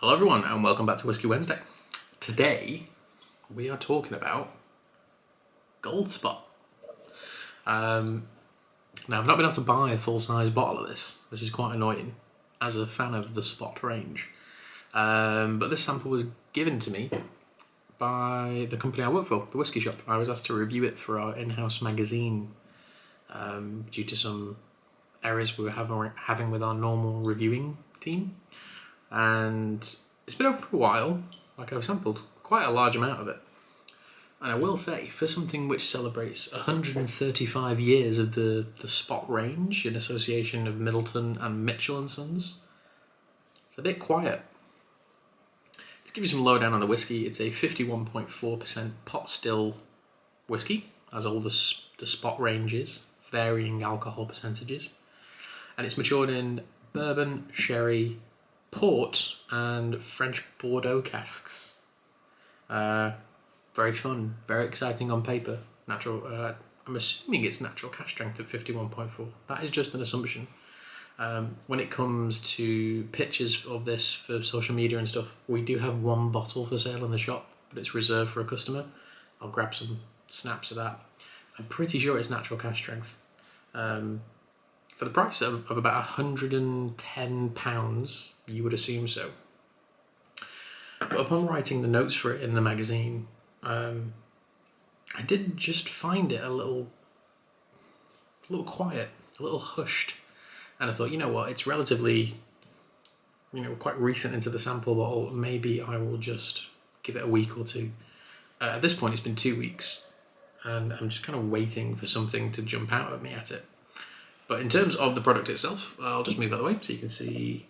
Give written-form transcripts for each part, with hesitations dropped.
Hello everyone and welcome back to Whisky Wednesday. Today we are talking about Gold Spot. Now I've not been able to buy a full-size bottle of this, which is quite annoying as a fan of the Spot range. But this sample was given to me by the company I work for, the Whisky Shop. I was asked to review it for our in-house magazine due to some errors we were having with our normal reviewing team. And it's been over for a while. Like, I've sampled quite a large amount of it. And I will say, for something which celebrates 135 years of the Spot range in association of Midleton and Mitchell & Sons, it's a bit quiet. To give you some lowdown on the whiskey, it's a 51.4% pot still whiskey, as all the Spot range is, varying alcohol percentages. And it's matured in bourbon, sherry, port and French Bordeaux casks. Very fun, very exciting on paper. Natural. I'm assuming it's natural cask strength at 51.4. That is just an assumption. When it comes to pictures of this for social media and stuff, we do have one bottle for sale in the shop, but it's reserved for a customer. I'll grab some snaps of that. I'm pretty sure it's natural cask strength. For the price of about £110, you would assume so. But upon writing the notes for it in the magazine, I did just find it a little quiet, a little hushed. And I thought, you know what, it's relatively, quite recent into the sample bottle. Maybe I will just give it a week or two. At this point, it's been 2 weeks, and I'm just kind of waiting for something to jump out at me at it. But in terms of the product itself, I'll just move out of the way so you can see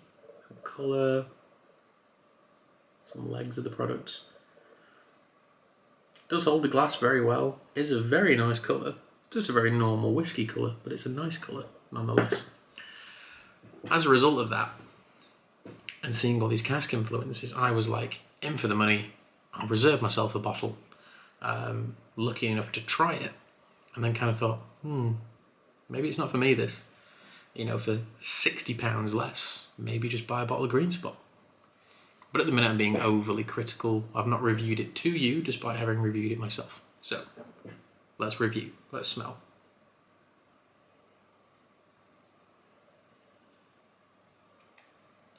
some colour, some legs of the product. It does hold the glass very well. It's a very nice colour. Just a very normal whiskey colour, but it's a nice colour nonetheless. As a result of that, and seeing all these cask influences, I was like, in for the money. I'll reserve myself a bottle. Lucky enough to try it, and then kind of thought, maybe it's not for me, this. For £60 less, maybe just buy a bottle of Green Spot. But at the minute I'm being overly critical. I've not reviewed it to you, despite having reviewed it myself. So, let's review. Let's smell.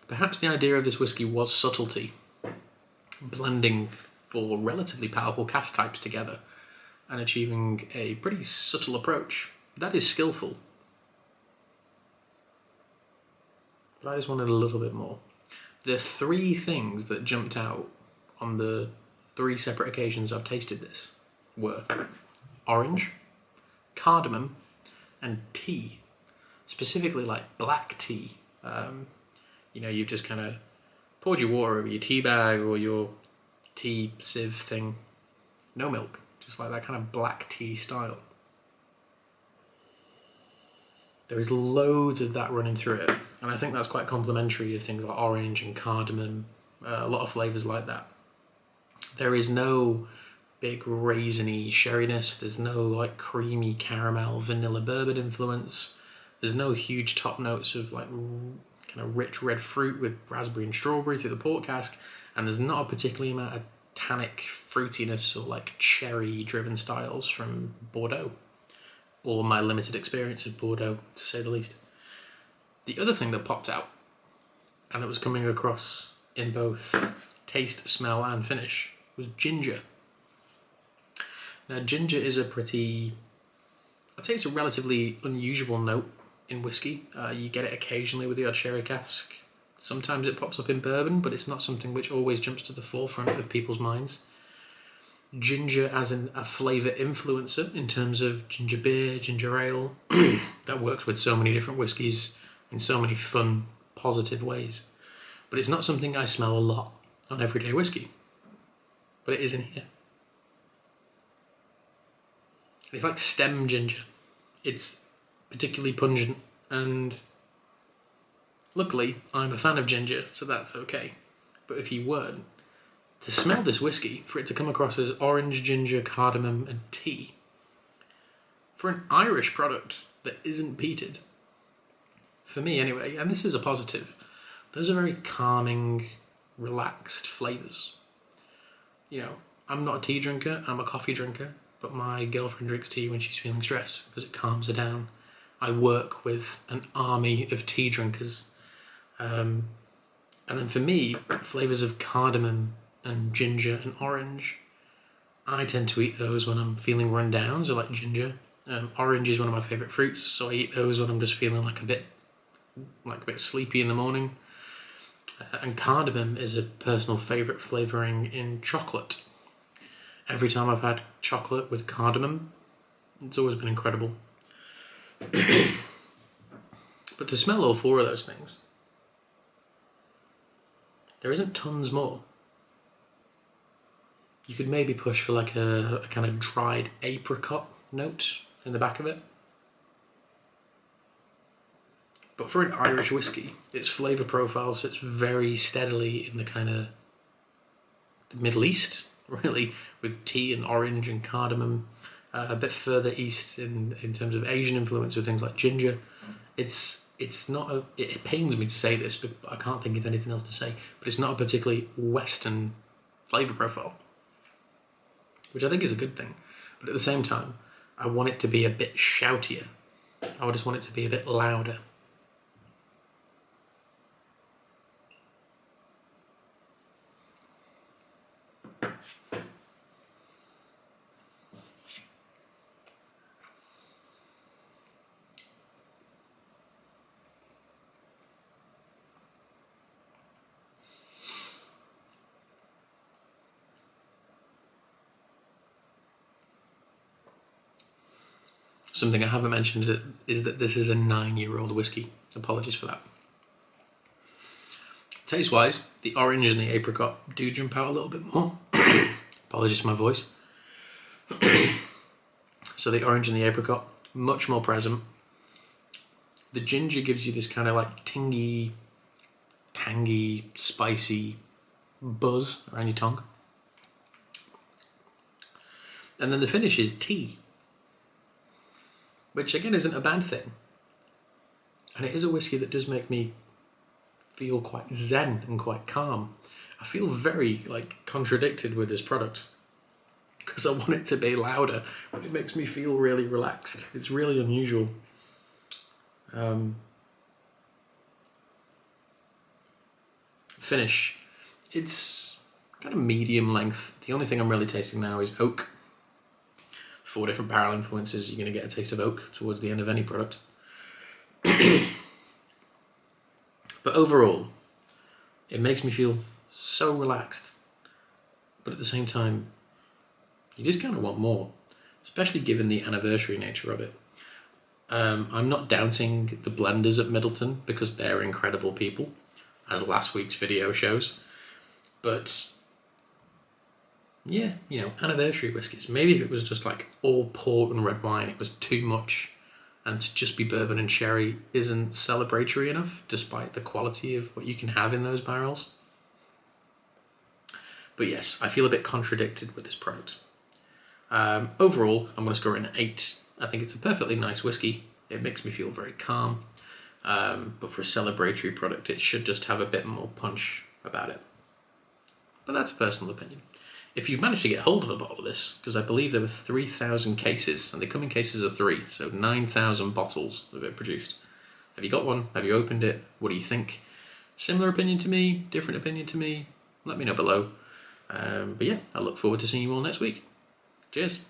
Perhaps the idea of this whiskey was subtlety. Blending four relatively powerful cask types together and achieving a pretty subtle approach. That is skillful. But I just wanted a little bit more. The three things that jumped out on the 3 separate occasions I've tasted this were orange, cardamom, and tea. Specifically like black tea. You've just kind of poured your water over your tea bag or your tea sieve thing. No milk, just like that kind of black tea style. There is loads of that running through it, and I think that's quite complimentary of things like orange and cardamom, a lot of flavours like that. There is no big raisiny sherryness, there's no like creamy caramel, vanilla bourbon influence, there's no huge top notes of like kind of rich red fruit with raspberry and strawberry through the port cask, and there's not a particular amount of tannic fruitiness or like cherry driven styles from Bordeaux. Or my limited experience of Bordeaux, to say the least. The other thing that popped out, and it was coming across in both taste, smell, and finish, was ginger. Now, ginger is I'd say it's a relatively unusual note in whiskey. You get it occasionally with the odd sherry cask. Sometimes it pops up in bourbon, but it's not something which always jumps to the forefront of people's minds. Ginger as a flavour influencer in terms of ginger beer, ginger ale, that works with so many different whiskies in so many fun, positive ways. But it's not something I smell a lot on everyday whiskey. But it is in here. It's like stem ginger. It's particularly pungent, and luckily I'm a fan of ginger, so that's okay. But if you weren't, to smell this whiskey, for it to come across as orange, ginger, cardamom, and tea, for an Irish product that isn't peated, for me anyway, and this is a positive, those are very calming, relaxed flavours. You know, I'm not a tea drinker, I'm a coffee drinker, but my girlfriend drinks tea when she's feeling stressed because it calms her down. I work with an army of tea drinkers. And then for me, flavours of cardamom and ginger and orange, I tend to eat those when I'm feeling run down, so like ginger. Orange is one of my favourite fruits, so I eat those when I'm just feeling like a bit sleepy in the morning. And cardamom is a personal favourite flavouring in chocolate. Every time I've had chocolate with cardamom, it's always been incredible. But to smell all four of those things, there isn't tons more. You could maybe push for like a kind of dried apricot note in the back of it. But for an Irish whiskey, its flavour profile sits very steadily in the kind of the Middle East, really, with tea and orange and cardamom. A bit further east in terms of Asian influence with things like ginger. It's not it pains me to say this, but I can't think of anything else to say, but it's not a particularly Western flavour profile, which I think is a good thing. But at the same time, I want it to be a bit shoutier. I just want it to be a bit louder. Something I haven't mentioned is that this is a 9-year-old whiskey. Apologies for that. Taste-wise, the orange and the apricot do jump out a little bit more. Apologies for my voice. So the orange and the apricot, much more present. The ginger gives you this kind of like tangy, spicy buzz around your tongue. And then the finish is tea, which again isn't a bad thing. And it is a whiskey that does make me feel quite zen and quite calm. I feel very contradicted with this product because I want it to be louder, but it makes me feel really relaxed. It's really unusual. Finish, it's kind of medium length. The only thing I'm really tasting now is oak. 4 different barrel influences, you're going to get a taste of oak towards the end of any product. But overall, it makes me feel so relaxed. But at the same time, you just kind of want more, especially given the anniversary nature of it. I'm not doubting the blenders at Midleton because they're incredible people, as last week's video shows. But yeah, anniversary whiskies. Maybe if it was just like all port and red wine, it was too much, and to just be bourbon and sherry isn't celebratory enough, despite the quality of what you can have in those barrels. But yes, I feel a bit contradicted with this product. Overall, I'm going to score it an 8. I think it's a perfectly nice whiskey. It makes me feel very calm. But for a celebratory product, it should just have a bit more punch about it. But that's a personal opinion. If you've managed to get hold of a bottle of this, because I believe there were 3,000 cases, and they come in cases of 3, so 9,000 bottles of it produced. Have you got one? Have you opened it? What do you think? Similar opinion to me? Different opinion to me? Let me know below. But yeah, I look forward to seeing you all next week. Cheers.